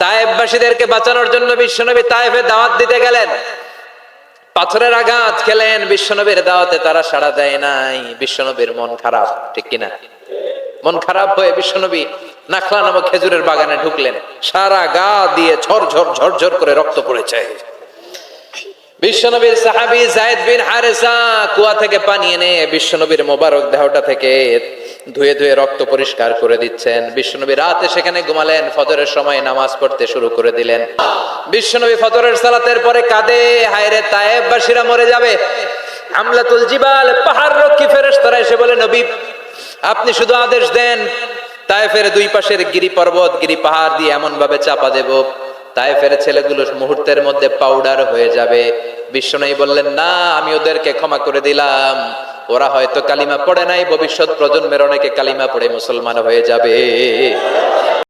তায়েফবাসীদেরকে বাঁচানোর জন্য বিশ্বনবী তায়েফে দাওয়াত দিতে গেলেন। পাথরের আঘাত খেলেন, বিশ্বনবীর দাওয়াতে তারা সাড়া দেয় নাই। বিশ্বনবীর মন খারাপ, ঠিক কিনা? মন খারাপ হয়ে বিশ্বনবী নাখলা নামক খেজুরের বাগানে ঢুকলেন। সারা গা দিয়ে ঝরঝর ঝরঝর করে রক্ত পড়েছে। বিশ্বনবীর সাহাবী যায়েদ বিন হারেসা কুয়া থেকে পানি এনে বিশ্বনবীর মোবারক দেহটা থেকে ধুয়ে ধুয়ে রক্ত পরিষ্কার করে দিচ্ছেন। বিশ্বনবী রাতে সেখানে ঘুমালেন। ফজরের সময় নামাজ পড়তে শুরু করে দিলেন। বিশ্বনবী ফজরের সালাতের পরে কাঁদে, হায়রে তায়েফবাসীরা মরে যাবে। হামলাতুল জিবাল, পাহাড় রক্ষী ফেরেশতারা এসে বলে, নবী আপনি শুধু আদেশ দেন, তায়েফের দুই পাশের গিরি পর্বত গিরি পাহাড় দিয়ে এমন ভাবে চাপা দেব, তায়েফের ছেলেগুলো মুহূর্তের মধ্যে পাউডার হয়ে যাবে। বিশ্বনবী বললেন, না, আমি ওদেরকে ক্ষমা করে দিলাম। ওরা হয়তো কালিমা পড়ে নাই, ভবিষ্যৎ প্রজন্মের অনেকে কালিমা পড়ে মুসলমান হয়ে যাবে।